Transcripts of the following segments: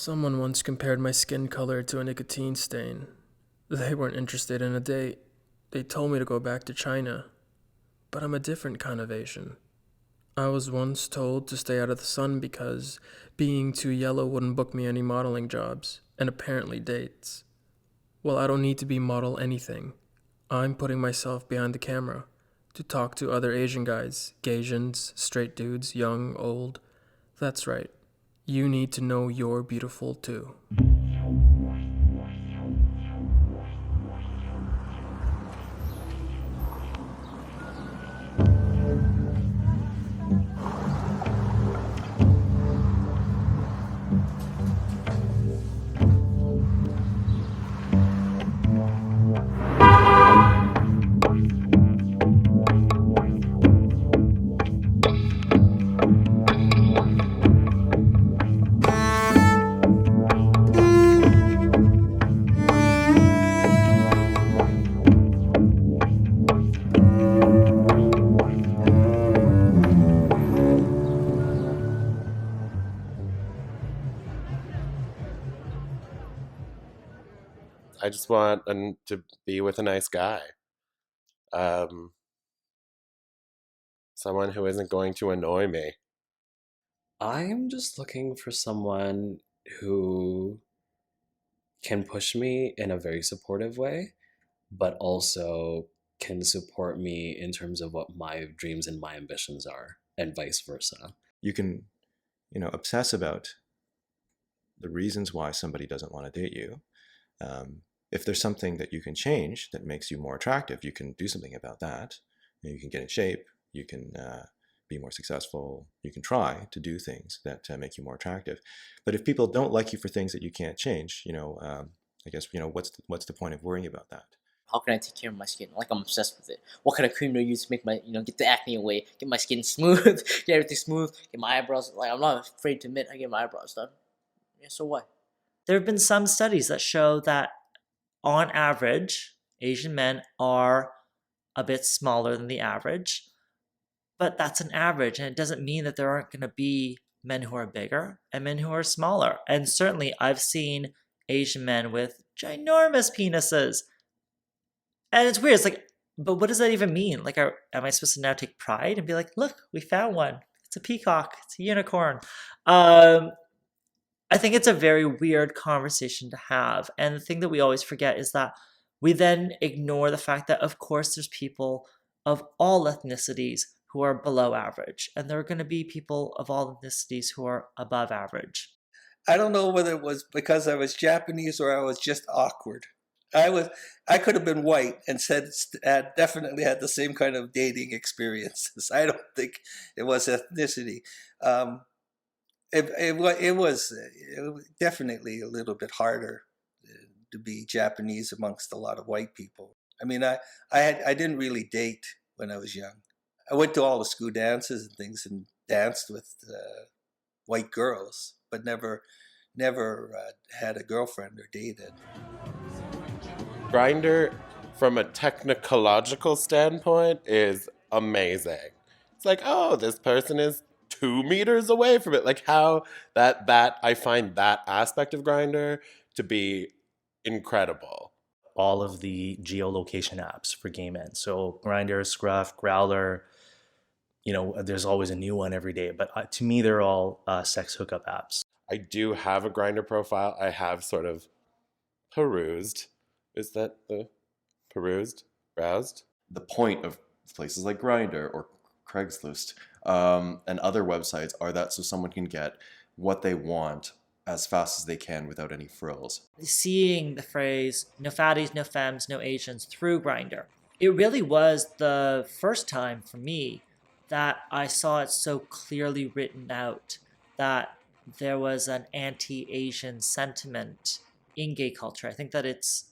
Someone once compared my skin color to a nicotine stain. They weren't interested in a date. They told me to go back to China. But I'm a different kind of Asian. I was once told to stay out of the sun because being too yellow wouldn't book me any modeling jobs, and apparently dates. Well, I don't need to be model anything. I'm putting myself behind the camera to talk to other Asian guys, Gaysians, straight dudes, young, old. That's right. You need to know you're beautiful too. I just want to be with a nice guy. Um, Someone who isn't going to annoy me. I'm just looking for someone who can push me in a very supportive way, but also can support me in terms of what my dreams and my ambitions are, and vice versa. You can, obsess about the reasons why somebody doesn't want to date you. If there's something that you can change that makes you more attractive, you can do something about that. You can get in shape. You can be more successful. You can try to do things that make you more attractive. But if people don't like you for things that you can't change, I guess, what's the point of worrying about that? How can I take care of my skin? Like, I'm obsessed with it. What kind of cream do I use to make my, get the acne away, get my skin smooth, get everything smooth, get my eyebrows. Like, I'm not afraid to admit I get my eyebrows done. Yeah, so what? There have been some studies that show that on average, Asian men are a bit smaller than the average, but that's an average, and it doesn't mean that there aren't going to be men who are bigger and men who are smaller. And certainly I've seen Asian men with ginormous penises. And it's weird. It's like, but what does that even mean? Like, am I supposed to now take pride and be like, look, we found one. It's a peacock. It's a unicorn. I think it's a very weird conversation to have. And the thing that we always forget is that we then ignore the fact that, of course, there's people of all ethnicities who are below average. And there are going to be people of all ethnicities who are above average. I don't know whether it was because I was Japanese or I was just awkward. I could have been white and had definitely had the same kind of dating experiences. I don't think it was ethnicity. It was definitely a little bit harder to be Japanese amongst a lot of white people. I mean, I didn't really date when I was young. I went to all the school dances and things and danced with white girls, but never had a girlfriend or dated. Grinder, from a technological standpoint, is amazing. It's like, oh, this person is 2 meters away from it. Like how that I find that aspect of Grinder to be incredible. All of the geolocation apps for gay men. So Grindr, Scruff, Growler, there's always a new one every day. But to me, they're all sex hookup apps. I do have a Grinder profile. I have sort of perused. Is that the perused? Browsed? The point of places like Grindr or Craigslist and other websites are that so someone can get what they want as fast as they can without any frills. Seeing the phrase no fatties, no femmes, no Asians through Grindr, it really was the first time for me that I saw it so clearly written out that there was an anti-Asian sentiment in gay culture. I think that it's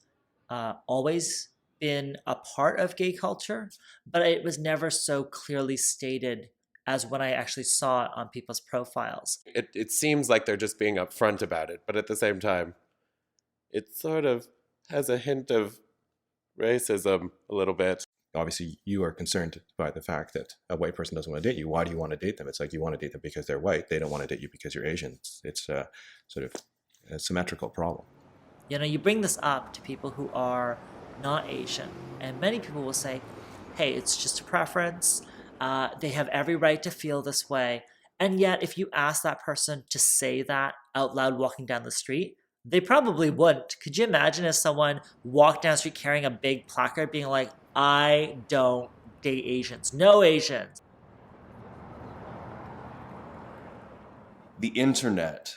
always been a part of gay culture, but it was never so clearly stated as when I actually saw it on people's profiles. It seems like they're just being upfront about it, but at the same time, it sort of has a hint of racism a little bit. Obviously, you are concerned by the fact that a white person doesn't want to date you. Why do you want to date them? It's like you want to date them because they're white. They don't want to date you because you're Asian. It's sort of symmetrical problem. You know, you bring this up to people who are not Asian, and many people will say, hey, it's just a preference. They have every right to feel this way. And yet, if you ask that person to say that out loud walking down the street, they probably wouldn't. Could you imagine if someone walked down the street carrying a big placard being like, I don't date Asians, no Asians? The internet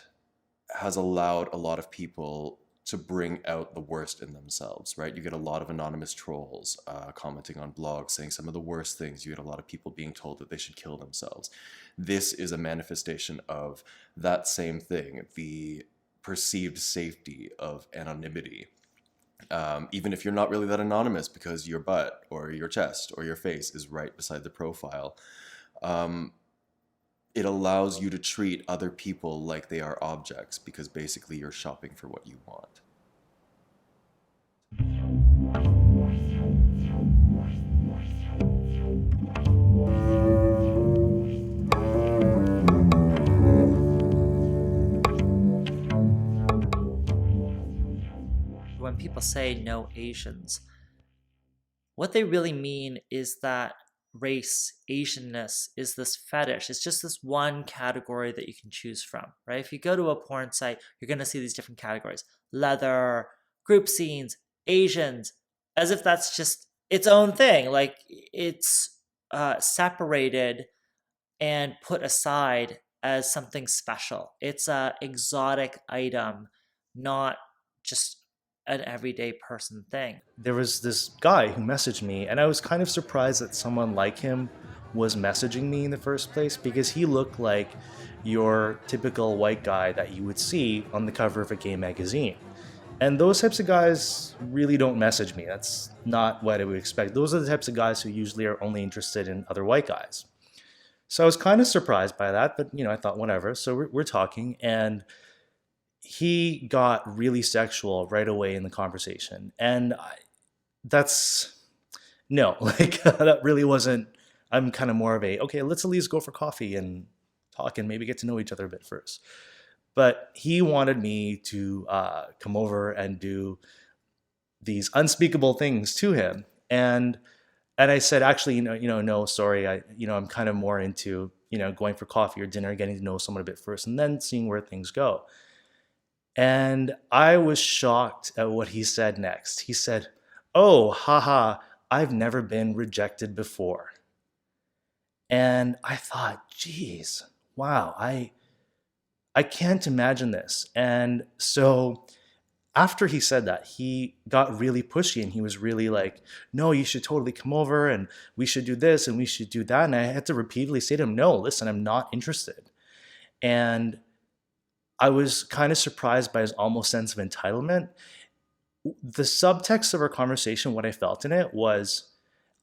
has allowed a lot of people to bring out the worst in themselves, right? You get a lot of anonymous trolls commenting on blogs saying some of the worst things. You get a lot of people being told that they should kill themselves. This is a manifestation of that same thing, the perceived safety of anonymity. Even if you're not really that anonymous because your butt or your chest or your face is right beside the profile, it allows you to treat other people like they are objects because basically you're shopping for what you want. When people say no Asians, what they really mean is that race, Asianness is this fetish. It's just this one category that you can choose from, right? If you go to a porn site, you're going to see these different categories: leather, group scenes, Asians, as if that's just its own thing. Like it's separated and put aside as something special. It's a exotic item, not just an everyday person thing. There was this guy who messaged me, and I was kind of surprised that someone like him was messaging me in the first place, because he looked like your typical white guy that you would see on the cover of a gay magazine. And those types of guys really don't message me. That's not what I would expect. Those are the types of guys who usually are only interested in other white guys. So I was kind of surprised by that, but I thought whatever. So we're talking, and he got really sexual right away in the conversation. And that's, no, like that really wasn't, I'm kind of more of okay, let's at least go for coffee and talk and maybe get to know each other a bit first. But he wanted me to come over and do these unspeakable things to him. And I said, actually, no, sorry. I'm kind of more into, going for coffee or dinner, getting to know someone a bit first and then seeing where things go. And I was shocked at what he said next. He said, oh, haha, I've never been rejected before. And I thought, geez, wow, I can't imagine this. And so after he said that, he got really pushy, and he was really like, no, you should totally come over, and we should do this and we should do that. And I had to repeatedly say to him, no, listen, I'm not interested. And I was kind of surprised by his almost sense of entitlement. The subtext of our conversation, what I felt in it was,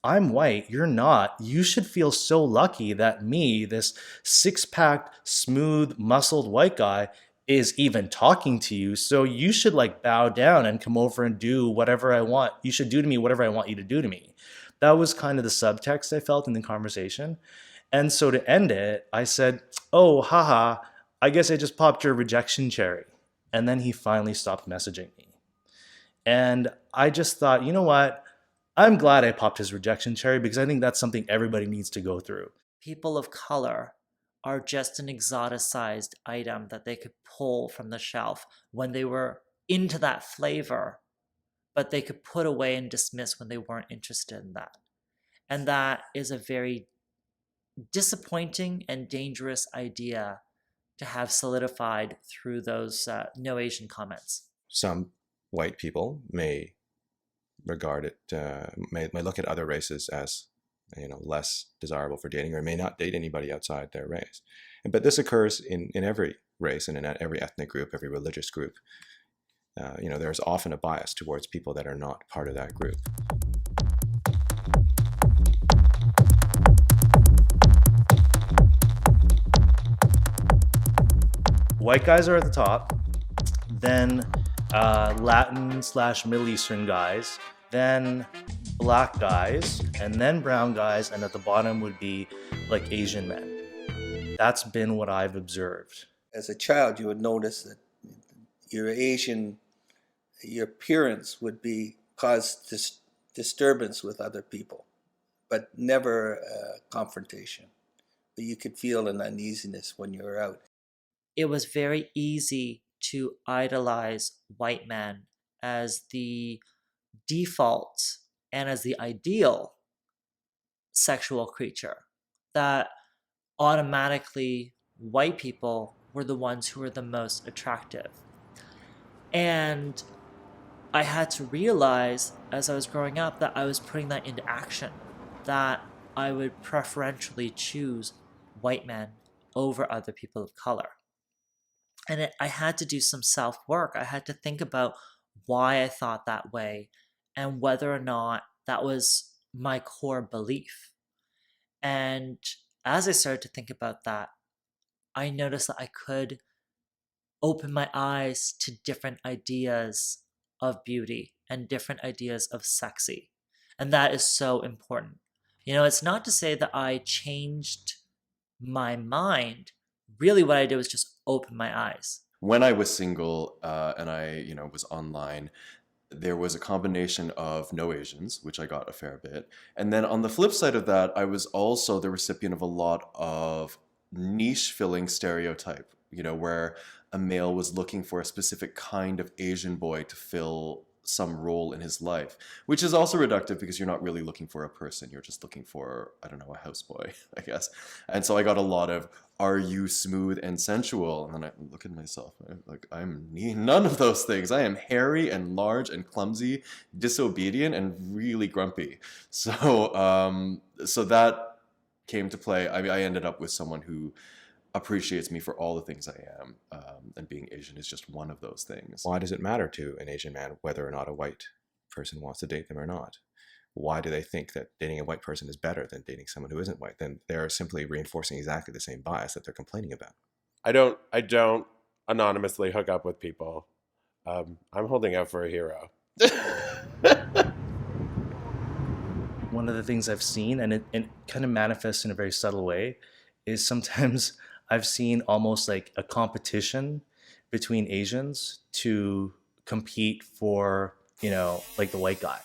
I'm white, you're not. You should feel so lucky that me, this six-packed, smooth, muscled white guy, is even talking to you. So you should bow down and come over and do whatever I want. You should do to me whatever I want you to do to me. That was kind of the subtext I felt in the conversation. And so to end it, I said, oh, haha, I guess I just popped your rejection cherry. And then he finally stopped messaging me. And I just thought, you know what? I'm glad I popped his rejection cherry, because I think that's something everybody needs to go through. People of color are just an exoticized item that they could pull from the shelf when they were into that flavor, but they could put away and dismiss when they weren't interested in that. And that is a very disappointing and dangerous idea to have solidified through those no Asian comments. Some white people may regard it, may look at other races as less desirable for dating, or may not date anybody outside their race. But this occurs in every race and in every ethnic group, every religious group. There's often a bias towards people that are not part of that group. White guys are at the top, then Latin/Middle Eastern guys, then black guys, and then brown guys, and at the bottom would be Asian men. That's been what I've observed. As a child, you would notice that your Asian, your appearance would cause disturbance with other people, but never confrontation. But you could feel an uneasiness when you were out. It was very easy to idolize white men as the default and as the ideal sexual creature, that automatically white people were the ones who were the most attractive. And I had to realize as I was growing up that I was putting that into action, that I would preferentially choose white men over other people of color. And I had to do some self work. I had to think about why I thought that way and whether or not that was my core belief. And as I started to think about that, I noticed that I could open my eyes to different ideas of beauty and different ideas of sexy. And that is so important. You know, it's not to say that I changed my mind. Really, what I did was just open my eyes. When I was single and I, was online, there was a combination of no Asians, which I got a fair bit. And then on the flip side of that, I was also the recipient of a lot of niche filling stereotype, where a male was looking for a specific kind of Asian boy to fill some role in his life, which is also reductive because you're not really looking for a person. You're just looking for, I don't know, a houseboy, I guess. And so I got a lot of, are you smooth and sensual? And then I look at myself, I'm none of those things. I am hairy and large and clumsy, disobedient and really grumpy. So that came to play. I mean, I ended up with someone who appreciates me for all the things I am, and being Asian is just one of those things. Why does it matter to an Asian man whether or not a white person wants to date them or not? Why do they think that dating a white person is better than dating someone who isn't white? Then they're simply reinforcing exactly the same bias that they're complaining about. I don't anonymously hook up with people. I'm holding out for a hero. One of the things I've seen, and it kind of manifests in a very subtle way, is sometimes I've seen almost like a competition between Asians to compete for, like the white guy.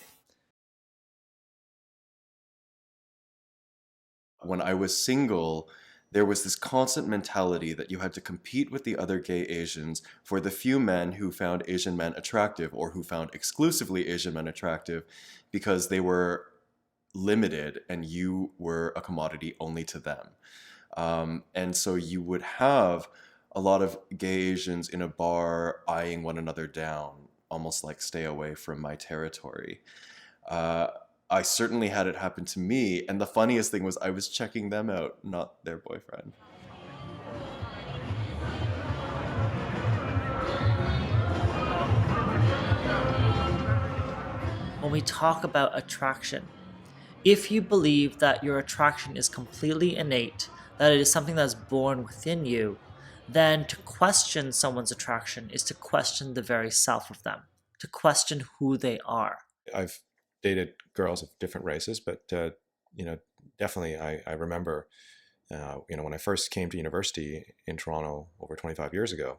When I was single, there was this constant mentality that you had to compete with the other gay Asians for the few men who found Asian men attractive or who found exclusively Asian men attractive because they were limited and you were a commodity only to them. And so you would have a lot of gay Asians in a bar eyeing one another down, almost like stay away from my territory. I certainly had it happen to me. And the funniest thing was I was checking them out, not their boyfriend. When we talk about attraction, if you believe that your attraction is completely innate, that it is something that's born within you, then to question someone's attraction is to question the very self of them, to question who they are. I've dated girls of different races, but definitely I remember, when I first came to university in Toronto over 25 years ago,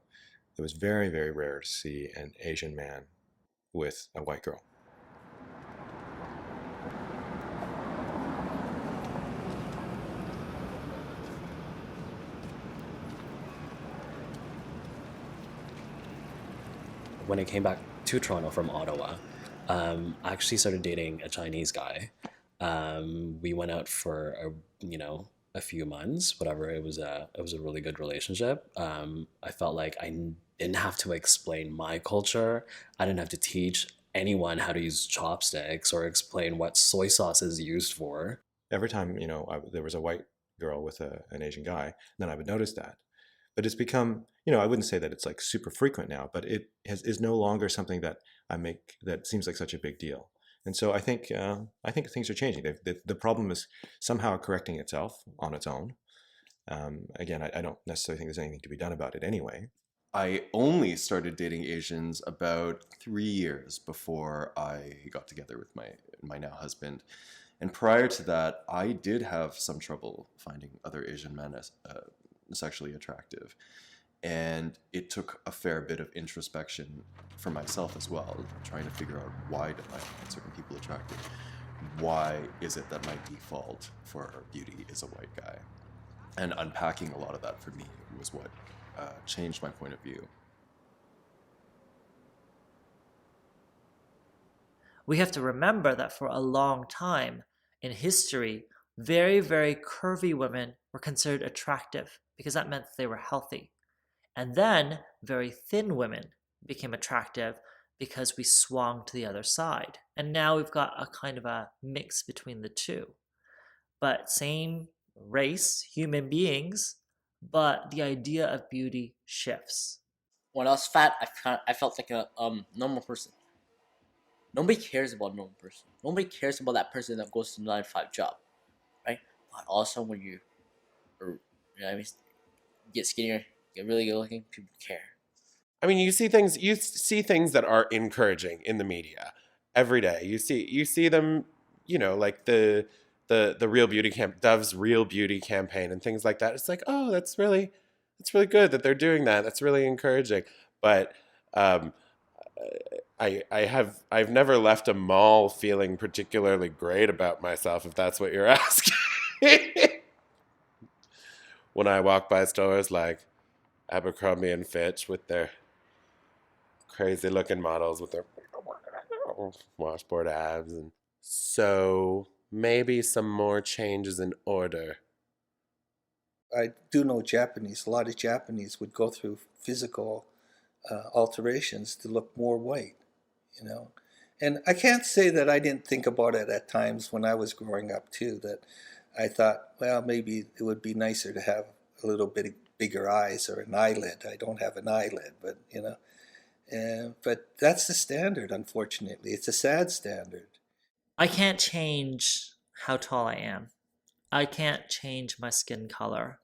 it was very, very rare to see an Asian man with a white girl. When I came back to Toronto from Ottawa, I actually started dating a Chinese guy. We went out for a few months, whatever. It was a really good relationship. I felt like I didn't have to explain my culture. I didn't have to teach anyone how to use chopsticks or explain what soy sauce is used for. Every time there was a white girl with an Asian guy, then I would notice that. But it's become, I wouldn't say that it's like super frequent now, but it is no longer something that that seems like such a big deal. And so I think things are changing. The problem is somehow correcting itself on its own. Again, I don't necessarily think there's anything to be done about it anyway. I only started dating Asians about 3 years before I got together with my now husband. And prior to that, I did have some trouble finding other Asian men sexually attractive. And it took a fair bit of introspection for myself as well, trying to figure out why do I find certain people attractive? Why is it that my default for beauty is a white guy? And unpacking a lot of that for me was what changed my point of view. We have to remember that for a long time in history, very, very curvy women were considered attractive because that meant that they were healthy. And then very thin women became attractive because we swung to the other side. And now we've got a kind of a mix between the two. But same race, human beings, but the idea of beauty shifts. When I was fat, I felt like a normal person. Nobody cares about a normal person. Nobody cares about that person that goes to the 9 to 5 job, right? But also when you get skinnier, get really good looking, people care. I mean, you see things that are encouraging in the media every day. You see them, like the real beauty Dove's Real Beauty campaign and things like that. It's like, oh, that's really good that they're doing that. That's really encouraging. But I've never left a mall feeling particularly great about myself, if that's what you're asking. When I walk by stores like Abercrombie and Fitch with their crazy looking models with their washboard abs, and so maybe some more changes in order. I do know Japanese. A lot of Japanese would go through physical alterations to look more white, you know. And I can't say that I didn't think about it at times when I was growing up too, that I thought, well, maybe it would be nicer to have a little bit bigger eyes or an eyelid. I don't have an eyelid, but but that's the standard, unfortunately. It's a sad standard. I can't change how tall I am. I can't change my skin color.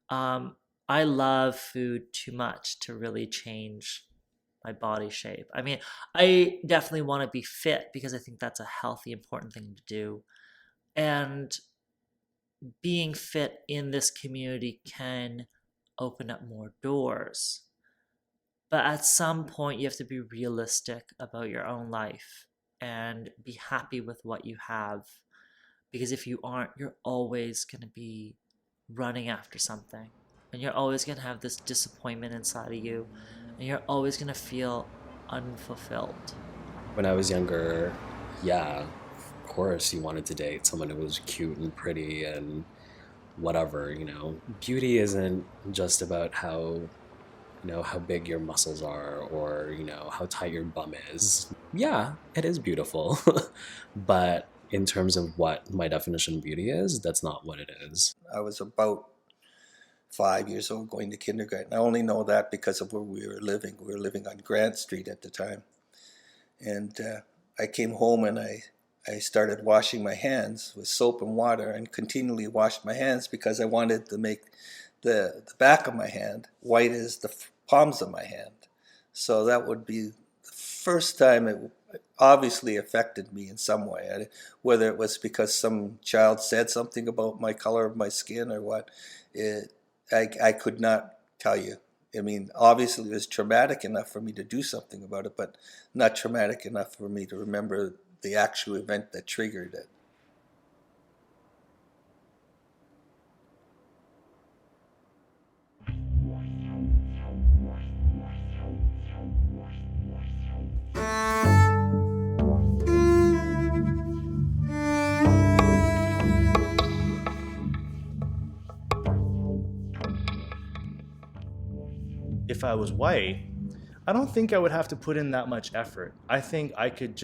I love food too much to really change my body shape. I mean, I definitely want to be fit because I think that's a healthy, important thing to do. And being fit in this community can open up more doors. But at some point, you have to be realistic about your own life and be happy with what you have. Because if you aren't, you're always going to be running after something. And you're always going to have this disappointment inside of you. And you're always going to feel unfulfilled. When I was younger, yeah, of course you wanted to date someone who was cute and pretty and whatever, Beauty isn't just about how big your muscles are or, how tight your bum is. Yeah, it is beautiful. But in terms of what my definition of beauty is, that's not what it is. I was about 5 years old going to kindergarten. I only know that because of where we were living. We were living on Grant Street at the time. And I came home and I started washing my hands with soap and water and continually washed my hands because I wanted to make the back of my hand white as the palms of my hand. So that would be the first time it obviously affected me in some way. Whether it was because some child said something about my color of my skin or what, I could not tell you. I mean, obviously it was traumatic enough for me to do something about it, but not traumatic enough for me to remember the actual event that triggered it. If I was white, I don't think I would have to put in that much effort. I think I could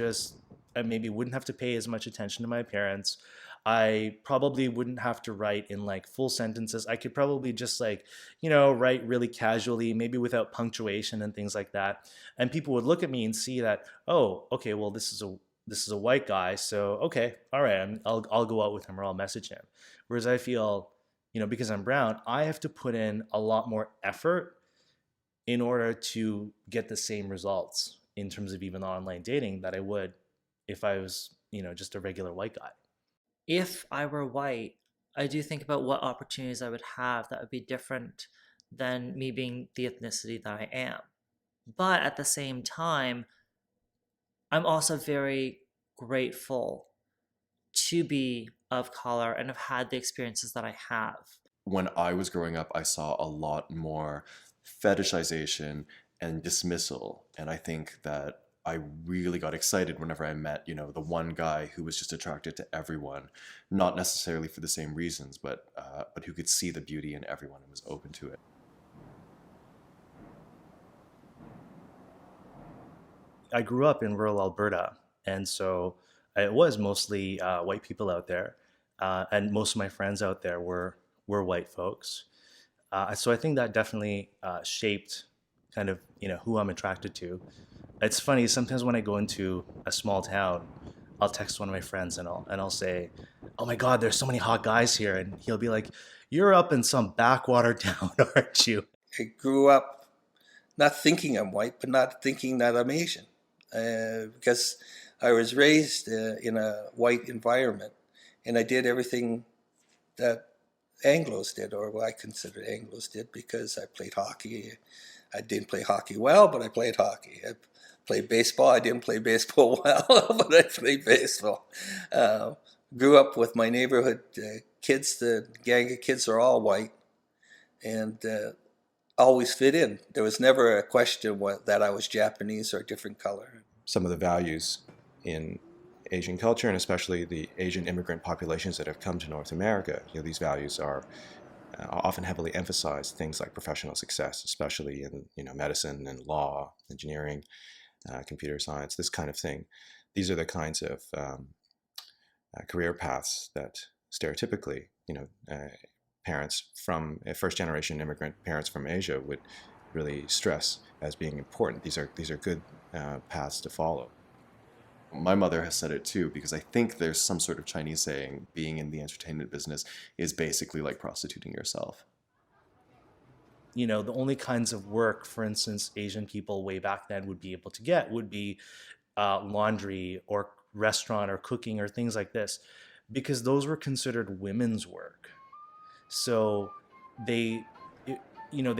I maybe wouldn't have to pay as much attention to my appearance. I probably wouldn't have to write in like full sentences. I could probably just write really casually, maybe without punctuation and things like that. And people would look at me and see that, oh, okay, well, this is a white guy. So, okay, all right, I'll go out with him or I'll message him. Whereas I feel, because I'm brown, I have to put in a lot more effort in order to get the same results in terms of even online dating that I would if I was, just a regular white guy. If I were white, I do think about what opportunities I would have that would be different than me being the ethnicity that I am. But at the same time, I'm also very grateful to be of color and have had the experiences that I have. When I was growing up, I saw a lot more fetishization and dismissal. And I think that I really got excited whenever I met, the one guy who was just attracted to everyone, not necessarily for the same reasons, but who could see the beauty in everyone and was open to it. I grew up in rural Alberta, and so it was mostly white people out there, and most of my friends out there were white folks. So I think that definitely shaped kind of who I'm attracted to. It's funny sometimes when I go into a small town, I'll text one of my friends and I'll say, "Oh my God, there's so many hot guys here," and he'll be like, "You're up in some backwater town, aren't you?" I grew up not thinking I'm white, but not thinking that I'm Asian, because I was raised in a white environment, and I did everything that Anglos did, or what I consider Anglos did, because I played hockey. I didn't play hockey well, but I played hockey. I played baseball. I didn't play baseball well, but I played baseball. Grew up with my neighborhood kids. The gang of kids are all white, and always fit in. There was never a question that I was Japanese or a different color. Some of the values in Asian culture, and especially the Asian immigrant populations that have come to North America, these values are often heavily emphasized. Things like professional success, especially in medicine and law, engineering, computer science, this kind of thing. These are the kinds of career paths that stereotypically, parents from first-generation immigrant parents from Asia would really stress as being important. These are good paths to follow. My mother has said it too, because I think there's some sort of Chinese saying, being in the entertainment business is basically like prostituting yourself. The only kinds of work, for instance, Asian people way back then would be able to get would be laundry or restaurant or cooking or things like this, because those were considered women's work. So they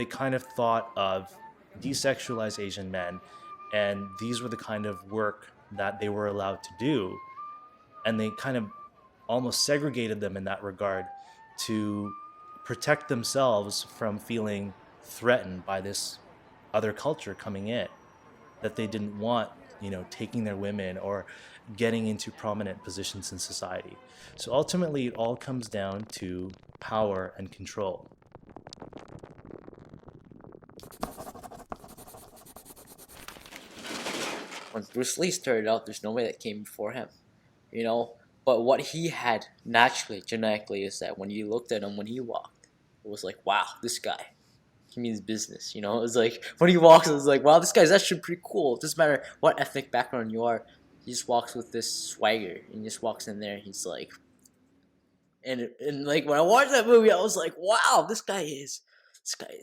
kind of thought of desexualized Asian men, and these were the kind of work that they were allowed to do, and they kind of almost segregated them in that regard to protect themselves from feeling threatened by this other culture coming in that they didn't want, taking their women or getting into prominent positions in society. So ultimately, it all comes down to power and control. When Bruce Lee started out, there's no way that came before him, But what he had naturally, genetically, is that when you looked at him when he walked, it was like, wow, this guy, he means business, It was like, when he walks, it was like, wow, this guy's actually pretty cool. It doesn't matter what ethnic background you are, he just walks with this swagger, and he just walks in there, and he's like, and like, when I watched that movie, I was like, wow, this guy is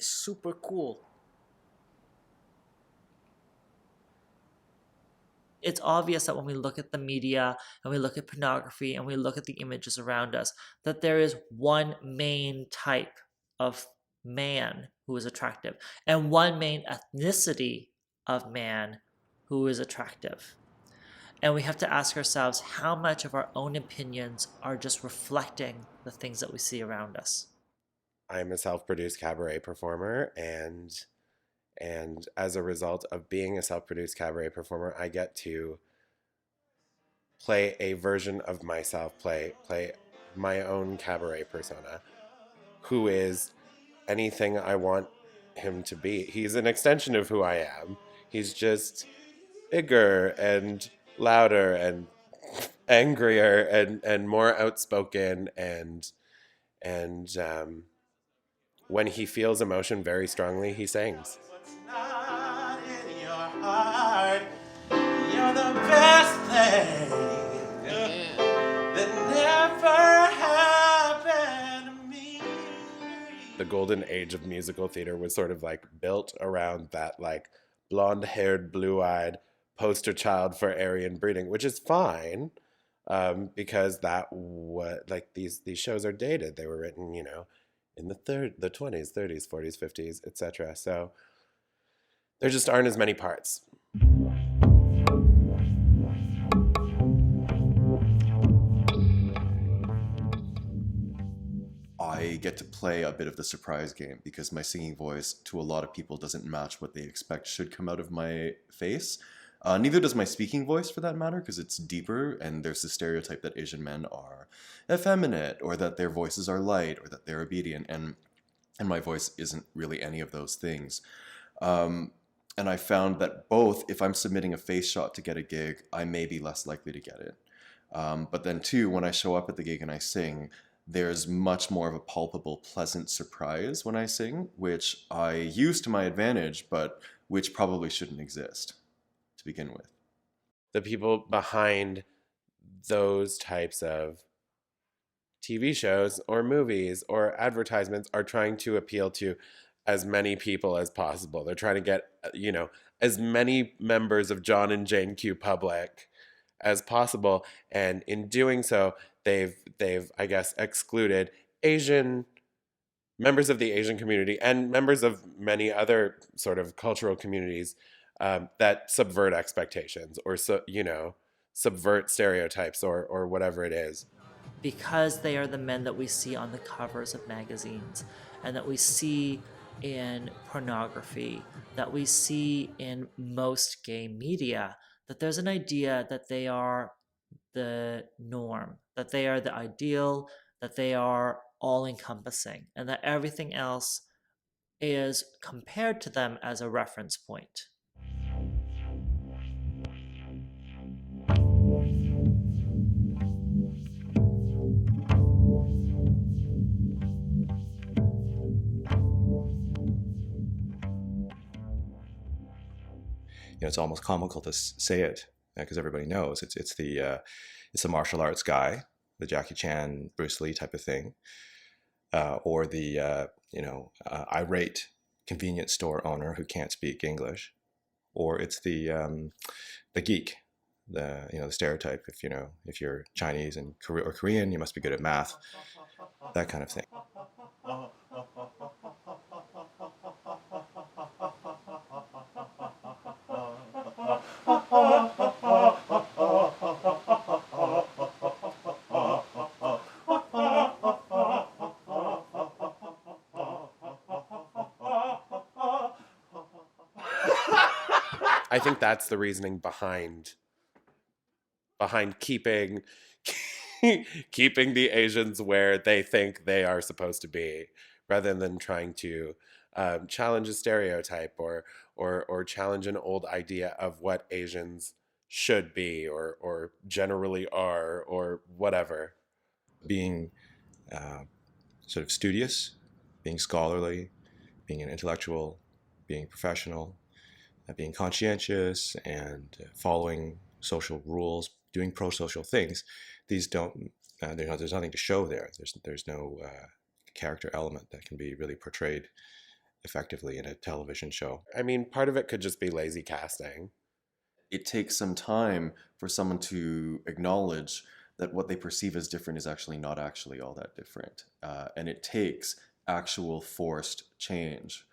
super cool. It's obvious that when we look at the media and we look at pornography and we look at the images around us, that there is one main type of man who is attractive and one main ethnicity of man who is attractive. And we have to ask ourselves how much of our own opinions are just reflecting the things that we see around us. I'm a self-produced cabaret performer, and as a result of being a self-produced cabaret performer, I get to play a version of myself, play my own cabaret persona, who is anything I want him to be. He's an extension of who I am. He's just bigger and louder and angrier and more outspoken, and when he feels emotion very strongly, he sings. You're the best thing that never happened to me. The golden age of musical theater was sort of like built around that like blonde-haired, blue-eyed poster child for Aryan breeding, which is fine, because that what like these shows are dated. They were written, in the 20s, 30s, 40s, 50s, etc. So there just aren't as many parts. I get to play a bit of the surprise game because my singing voice to a lot of people doesn't match what they expect should come out of my face. Neither does my speaking voice for that matter, because it's deeper, and there's the stereotype that Asian men are effeminate, or that their voices are light, or that they're obedient, and my voice isn't really any of those things. And I found that both, if I'm submitting a face shot to get a gig, I may be less likely to get it. But then two, when I show up at the gig and I sing, there's much more of a palpable, pleasant surprise when I sing, which I use to my advantage, but which probably shouldn't exist to begin with. The people behind those types of TV shows or movies or advertisements are trying to appeal to as many people as possible. They're trying to get, as many members of John and Jane Q public as possible. And in doing so, they've I guess excluded members of the Asian community and members of many other sort of cultural communities that subvert expectations or subvert stereotypes or whatever it is. Because they are the men that we see on the covers of magazines and that we see in pornography, that we see in most gay media, that there's an idea that they are the norm, that they are the ideal, that they are all-encompassing, and that everything else is compared to them as a reference point. It's almost comical to say it because everybody knows it's the martial arts guy, the Jackie Chan, Bruce Lee type of thing, or the irate convenience store owner who can't speak English, or it's the geek, the stereotype. If you're Chinese and or Korean, you must be good at math, that kind of thing. I think that's the reasoning behind keeping the Asians where they think they are supposed to be, rather than trying to challenge a stereotype or challenge an old idea of what Asians should be or generally are or whatever. Being sort of studious, being scholarly, being an intellectual, being professional, being conscientious, and following social rules, doing pro-social things. These don't. There's nothing to show there. There's no character element that can be really portrayed effectively in a television show. I mean, part of it could just be lazy casting. It takes some time for someone to acknowledge that what they perceive as different is actually not actually all that different. And it takes actual forced change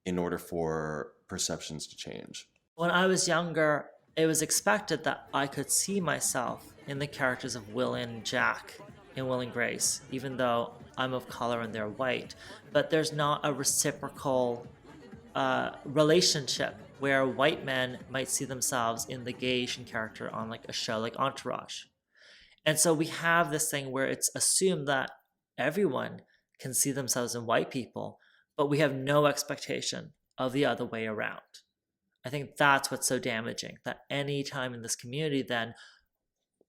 in order for perceptions to change. When I was younger, it was expected that I could see myself in the characters of Will and Jack in Will and Grace, even though I'm of color and they're white. But there's not a reciprocal relationship where white men might see themselves in the gay Asian character on like a show like Entourage. And so we have this thing where it's assumed that everyone can see themselves in white people, but we have no expectation of the other way around. I think that's what's so damaging, that any time in this community, then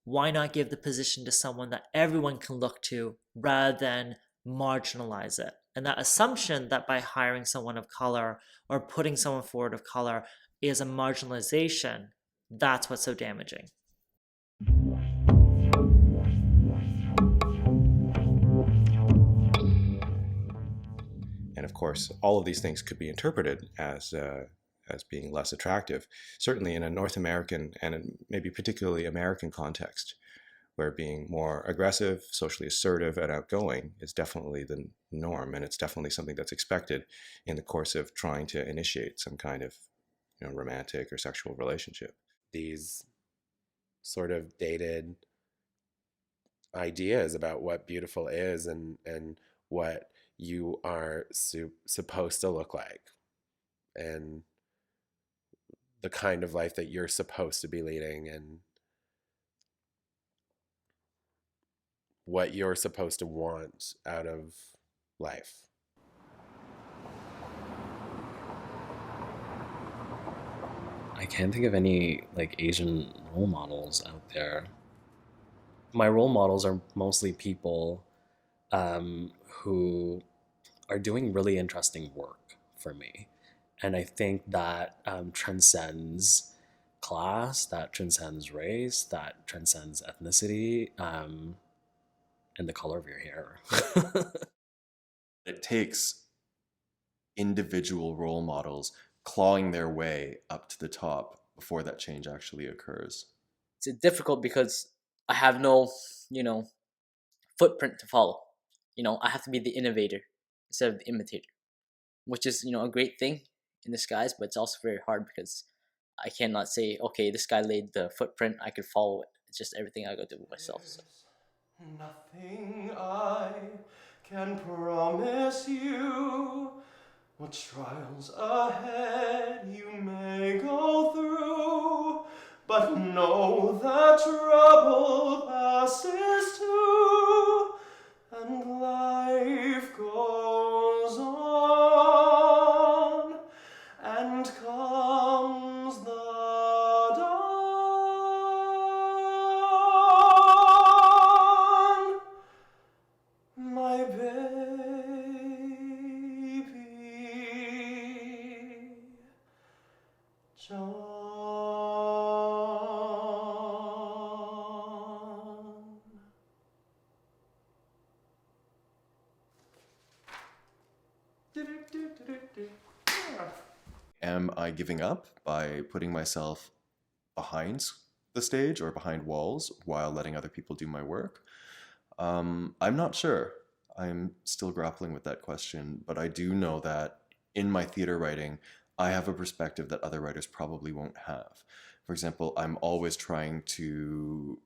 why not give the position to someone that everyone can look to rather than marginalize it? And that assumption that by hiring someone of color or putting someone forward of color is a marginalization, that's what's so damaging. And of course, all of these things could be interpreted as being less attractive, certainly in a North American and maybe particularly American context, where being more aggressive, socially assertive, and outgoing is definitely the norm, and it's definitely something that's expected in the course of trying to initiate some kind of, romantic or sexual relationship. These sort of dated ideas about what beautiful is and what you are supposed to look like, and the kind of life that you're supposed to be leading, and what you're supposed to want out of life. I can't think of any like Asian role models out there. My role models are mostly people who are doing really interesting work for me. And I think that transcends class, that transcends race, that transcends ethnicity, and the color of your hair. It takes individual role models clawing their way up to the top before that change actually occurs. It's difficult because I have no, you know, footprint to follow. I have to be the innovator instead of the imitator, which is, a great thing in disguise, but it's also very hard because I cannot say, okay, this guy laid the footprint, I could follow it. It's just everything I gotta do myself. So. Nothing I can promise you. What trials ahead you may go through, but know that trouble passes too, and life goes on, and comes the dawn, my baby John. Am I giving up by putting myself behind the stage or behind walls while letting other people do my work? I'm not sure. I'm still grappling with that question, but I do know that in my theater writing, I have a perspective that other writers probably won't have. For example, I'm always trying to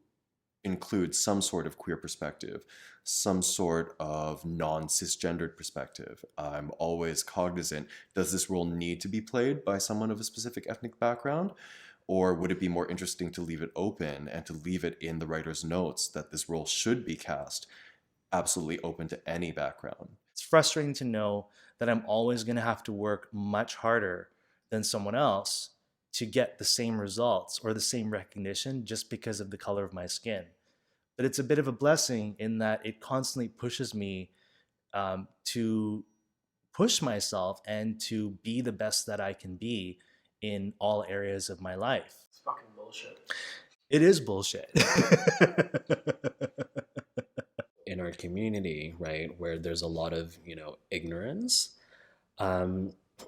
include some sort of queer perspective, some sort of non-cisgendered perspective. I'm always cognizant, does this role need to be played by someone of a specific ethnic background? Or would it be more interesting to leave it open and to leave it in the writer's notes that this role should be cast absolutely open to any background? It's frustrating to know that I'm always going to have to work much harder than someone else to get the same results or the same recognition just because of the color of my skin. But it's a bit of a blessing in that it constantly pushes me to push myself and to be the best that I can be in all areas of my life. It's fucking bullshit. It is bullshit. In our community, right, where there's a lot of, ignorance,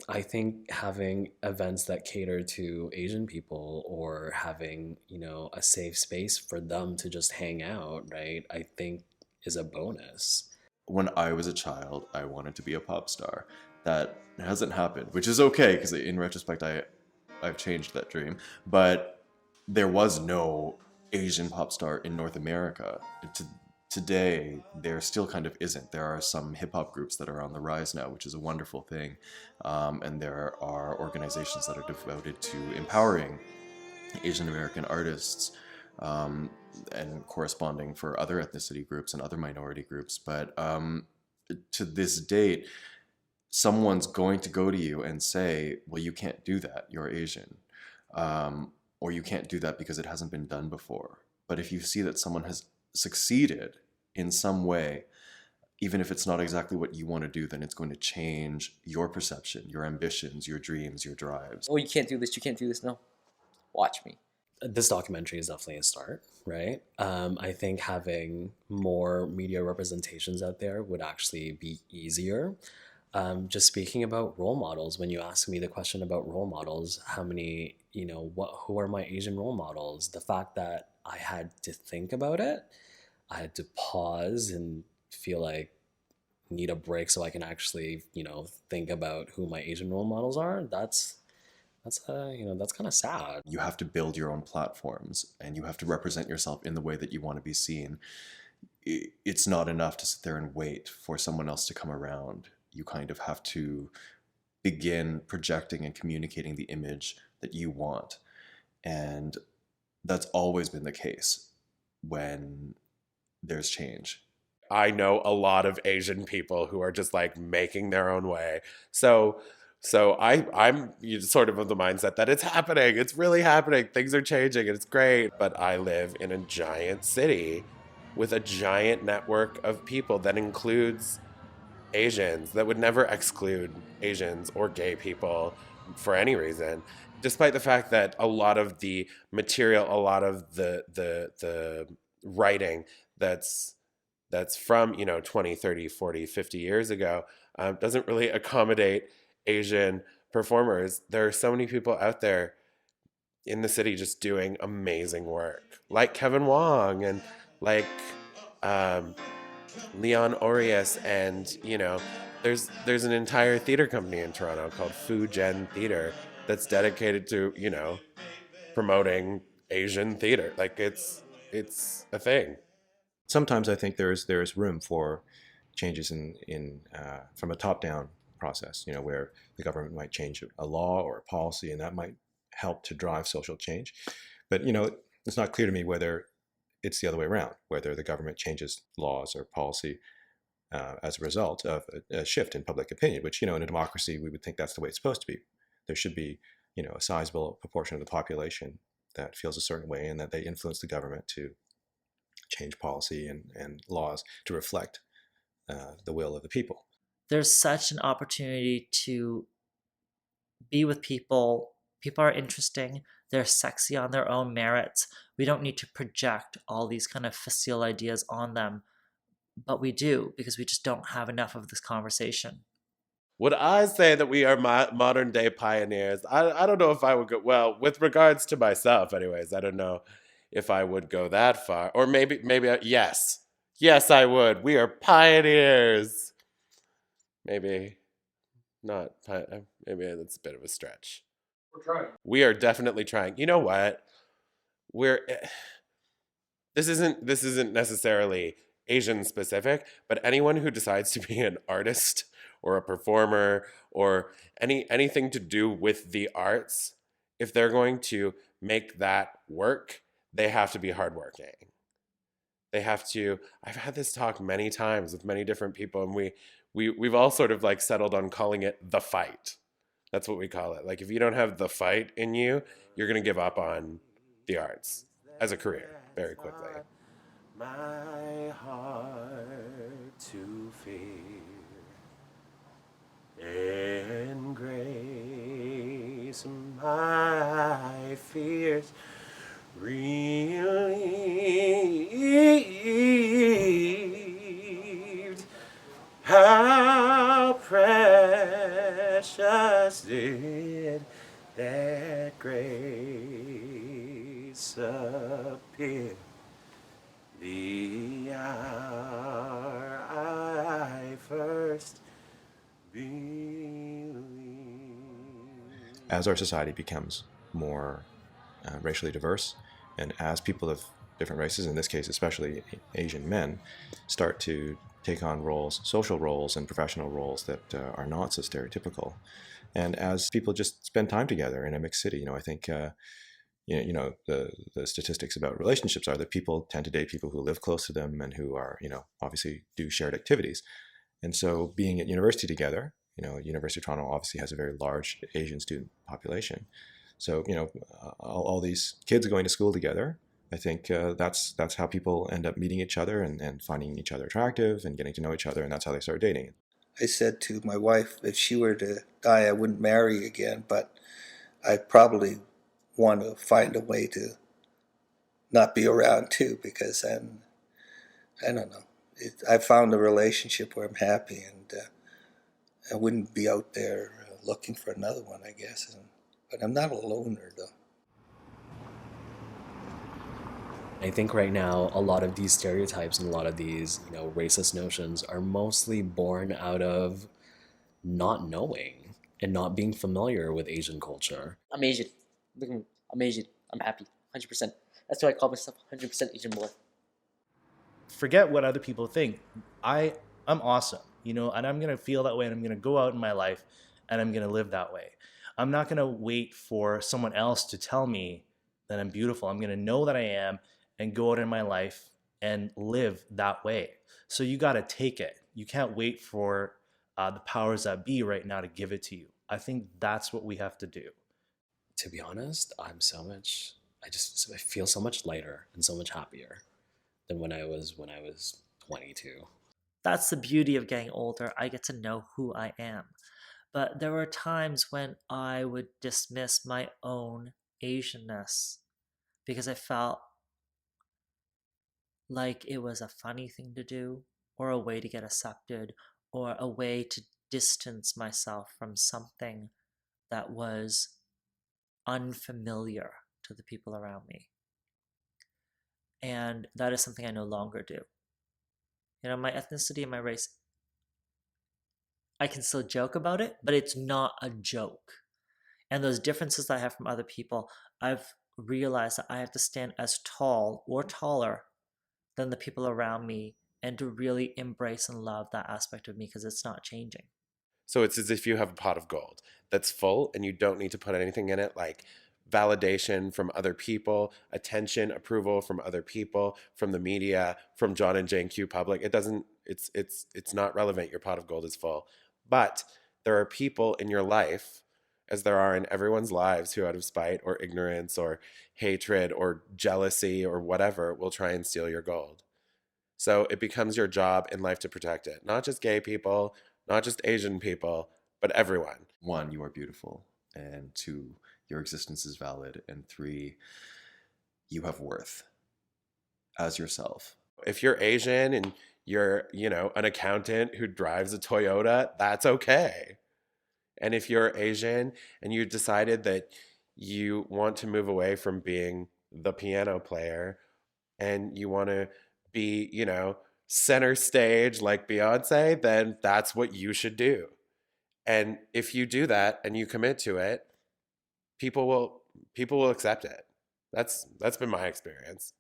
I think having events that cater to Asian people or having, a safe space for them to just hang out, right, I think is a bonus. When I was a child, I wanted to be a pop star. That hasn't happened, which is okay because in retrospect, I've changed that dream. But there was no Asian pop star in North America. Today, there still kind of isn't. There are some hip hop groups that are on the rise now, which is a wonderful thing. And there are organizations that are devoted to empowering Asian American artists and corresponding for other ethnicity groups and other minority groups. But to this date, someone's going to go to you and say, well, you can't do that, you're Asian. Or you can't do that because it hasn't been done before. But if you see that someone has succeeded in some way, even if it's not exactly what you want to do, then it's going to change your perception, your ambitions, your dreams, your drives. Oh, you can't do this. You can't do this. No. Watch me. This documentary is definitely a start, right? I think having more media representations out there would actually be easier. Just speaking about role models, when you ask me the question about role models, how many, who are my Asian role models? The fact that I had to think about it. I had to pause and feel like need a break so I can actually, think about who my Asian role models are. That's kind of sad. You have to build your own platforms and you have to represent yourself in the way that you want to be seen. It's not enough to sit there and wait for someone else to come around. You kind of have to begin projecting and communicating the image that you want. And that's always been the case when there's change. I know a lot of Asian people who are just like making their own way. So I'm sort of the mindset that it's happening. It's really happening. Things are changing and it's great. But I live in a giant city with a giant network of people that includes Asians, that would never exclude Asians or gay people for any reason, despite the fact that a lot of the material, a lot of the writing that's from 20, 30, 40, 50 years ago doesn't really accommodate Asian performers. There are so many people out there in the city just doing amazing work, like Kevin Wong and like Leon Orias, and there's an entire theater company in Toronto called Fujian Theater that's dedicated to promoting Asian theater. Like it's a thing. Sometimes I think there's room for changes in from a top-down process, where the government might change a law or a policy, and that might help to drive social change. But it's not clear to me whether it's the other way around, whether the government changes laws or policy as a result of a shift in public opinion, which, in a democracy, we would think that's the way it's supposed to be. There should be, a sizable proportion of the population that feels a certain way and that they influence the government to change policy and laws to reflect the will of the people. There's such an opportunity to be with people. People are interesting. They're sexy on their own merits. We don't need to project all these kind of facile ideas on them, but we do, because we just don't have enough of this conversation. Would I say that we are modern day pioneers? I don't know if I would go, well, with regards to myself anyways, I don't know if I would go that far. Or maybe, yes. Yes, I would. We are pioneers. Maybe not. Maybe that's a bit of a stretch. We're trying. We are definitely trying. You know what? This isn't necessarily Asian specific, but anyone who decides to be an artist or a performer or anything to do with the arts, if they're going to make that work, they have to be hardworking. They have to. I've had this talk many times with many different people, and we've all sort of like settled on calling it the fight. That's what we call it. Like if you don't have the fight in you, you're going to give up on the arts as a career very quickly. My heart to fear and grace my fears relieved. How precious did that grace appear the hour I first believed. As our society becomes more racially diverse, and as people of different races, in this case especially Asian men, start to take on roles, social roles and professional roles that are not so stereotypical, and as people just spend time together in a mixed city, I think the statistics about relationships are that people tend to date people who live close to them and who are, obviously do shared activities. And so being at university together, University of Toronto obviously has a very large Asian student population. So, all these kids going to school together, I think that's how people end up meeting each other and finding each other attractive and getting to know each other, and that's how they start dating. I said to my wife, if she were to die, I wouldn't marry again, but I'd probably want to find a way to not be around too, because I don't know. I found a relationship where I'm happy, and I wouldn't be out there looking for another one, I guess. But I'm not a loner, though. I think right now a lot of these stereotypes and a lot of these, racist notions are mostly born out of not knowing and not being familiar with Asian culture. I'm Asian. Look at me. I'm Asian. I'm happy. 100%. That's why I call myself 100% Asian boy. Forget what other people think. I'm awesome, and I'm gonna feel that way, and I'm gonna go out in my life, and I'm gonna live that way. I'm not gonna wait for someone else to tell me that I'm beautiful. I'm gonna know that I am, and go out in my life and live that way. So you got to take it. You can't wait for the powers that be right now to give it to you. I think that's what we have to do. To be honest, I feel so much lighter and so much happier than when I was 22. That's the beauty of getting older. I get to know who I am. But there were times when I would dismiss my own Asianness because I felt like it was a funny thing to do, or a way to get accepted, or a way to distance myself from something that was unfamiliar to the people around me. And that is something I no longer do. My ethnicity and my race, I can still joke about it, but it's not a joke. And those differences that I have from other people, I've realized that I have to stand as tall or taller than the people around me, and to really embrace and love that aspect of me, because it's not changing. So it's as if you have a pot of gold that's full and you don't need to put anything in it, like validation from other people, attention, approval from other people, from the media, from John and Jane Q Public. It doesn't, it's not relevant. Your pot of gold is full. But there are people in your life, as there are in everyone's lives, who out of spite or ignorance or hatred or jealousy or whatever will try and steal your gold. So it becomes your job in life to protect it. Not just gay people, not just Asian people, but everyone. 1, you are beautiful. And 2, your existence is valid. And 3, you have worth as yourself. If you're Asian and you're, an accountant who drives a Toyota, that's okay. And if you're Asian and you decided that you want to move away from being the piano player and you want to be, center stage like Beyonce, then that's what you should do. And if you do that and you commit to it, people will accept it. That's been my experience.